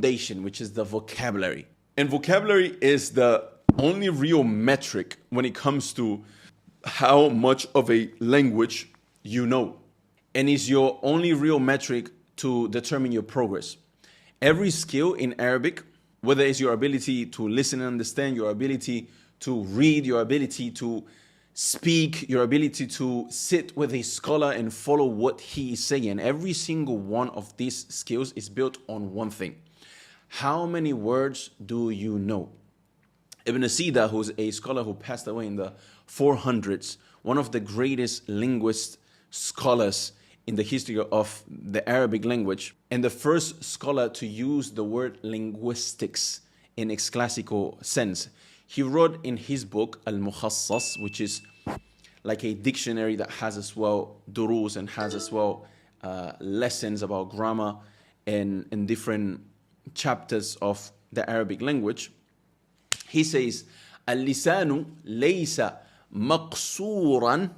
foundation, which is the vocabulary. And vocabulary is the only real metric when it comes to how much of a language you know, and is your only real metric to determine your progress. Every skill in Arabic, whether it's your ability to listen and understand, your ability to read, your ability to speak, your ability to sit with a scholar and follow what he is saying, every single one of these skills is built on one thing. How many words do you know? Ibn Sina, who's a scholar who passed away in the 400s, one of the greatest linguist scholars in the history of the Arabic language, and the first scholar to use the word linguistics in its classical sense. He wrote in his book, Al-Mukhassas, which is like a dictionary that has as well durus and has as well lessons about grammar and different chapters of the Arabic language. He says, اللسان ليس مقصورا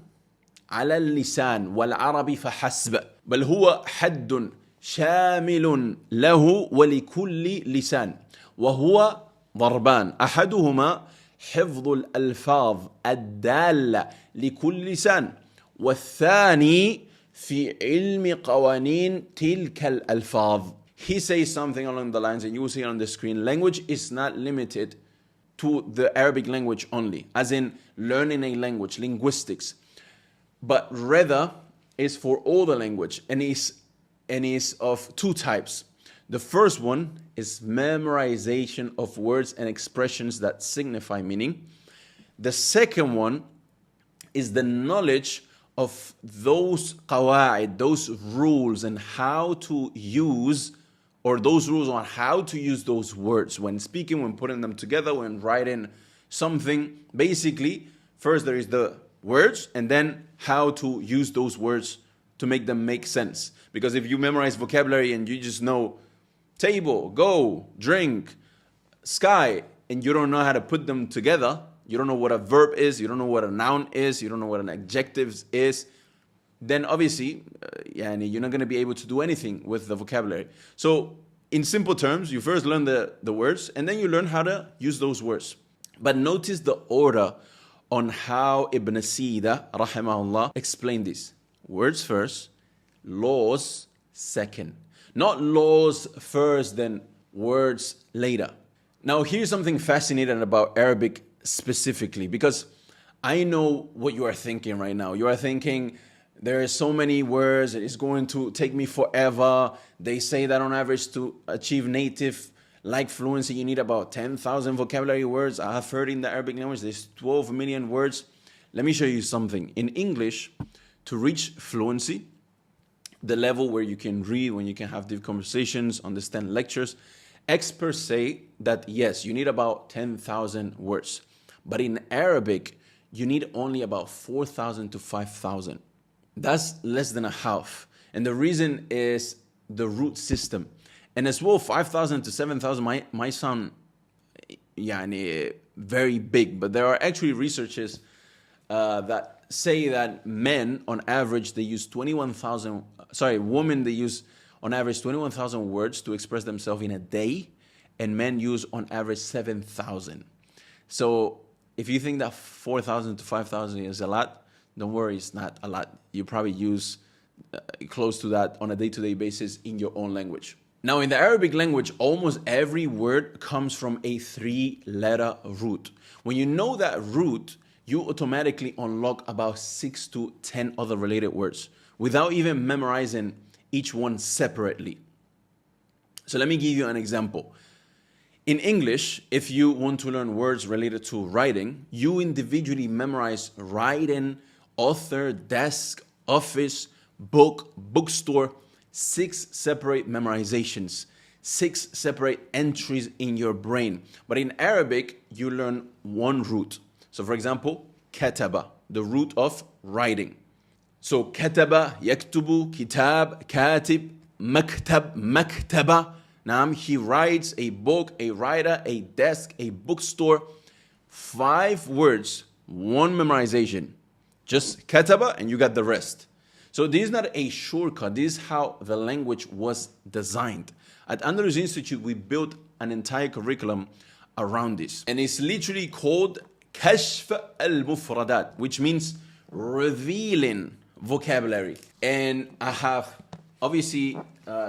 على اللسان والعرب فحسب بل هو حد شامل له ولكل لسان وهو ضربان أحدهما حفظ الألفاظ الدالة لكل لسان والثاني في علم قوانين تلك الألفاظ. He says something along the lines, and you will see it on the screen. Language is not limited to the Arabic language only, as in learning a language, linguistics, but rather is for all the language, and is of two types. The first one is memorization of words and expressions that signify meaning. The second one is the knowledge of those qawa'id, those rules, and how to use, or those rules on how to use those words when speaking, when putting them together, when writing something. Basically, first there is the words, and then how to use those words to make them make sense. Because if you memorize vocabulary and you just know table, go, drink, sky, and you don't know how to put them together, you don't know what a verb is, you don't know what a noun is, you don't know what an adjective is, then obviously you're not going to be able to do anything with the vocabulary. So in simple terms, you first learn the words, and then you learn how to use those words. But notice the order on how Ibn Sina, rahimahullah, explained this. Words first, laws second. Not laws first, then words later. Now here's something fascinating about Arabic specifically, because I know what you are thinking right now. You are thinking, there are so many words, it is going to take me forever. They say that on average to achieve native like fluency, you need about 10,000 vocabulary words. I have heard in the Arabic language, there's 12 million words. Let me show you something. In English, to reach fluency, the level where you can read, when you can have deep conversations, understand lectures, experts say that yes, you need about 10,000 words. But in Arabic, you need only about 4,000 to 5,000. That's less than a half. And the reason is the root system. And as well, 5,000 to 7,000 might sound very big, but there are actually researchers that say that men, on average, they use women, they use on average 21,000 words to express themselves in a day, and men use on average 7,000. So if you think that 4,000 to 5,000 is a lot, don't worry, it's not a lot. You probably use close to that on a day-to-day basis in your own language. Now, in the Arabic language, almost every word comes from a 3-letter root. When you know that root, you automatically unlock about 6 to 10 other related words without even memorizing each one separately. So let me give you an example. In English, if you want to learn words related to writing, you individually memorize writing, author, desk, office, book, bookstore, 6 separate memorizations, 6 separate entries in your brain. But in Arabic, you learn one root. So for example, kataba, the root of writing. So kataba, yaktubu, kitab, katib, maktab, maktaba. Now he writes a book, a writer, a desk, a bookstore. 5 words, 1 memorization. Just kataba and you got the rest. So this is not a shortcut. This is how the language was designed. At Andalus Institute, we built an entire curriculum around this. And it's literally called Kashf al-Mufradat, which means revealing vocabulary. And I have obviously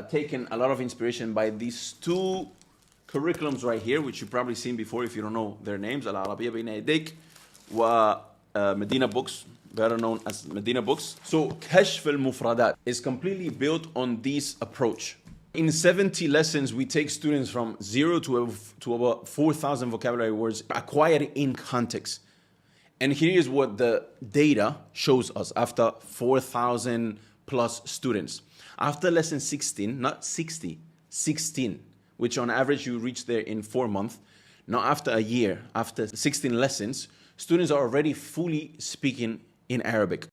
taken a lot of inspiration by these two curriculums right here, which you've probably seen before if you don't know their names. Al-Arabiyya Bayna Yadayk wa Medina Books, better known as Medina Books. So Kashf al-Mufradat is completely built on this approach. In 70 lessons, we take students from 0 to about 4,000 vocabulary words acquired in context. And here is what the data shows us after 4,000 plus students. After lesson 16, not 60, 16, which on average you reach there in 4 months. Now after a year, after 16 lessons, students are already fully speaking in Arabic.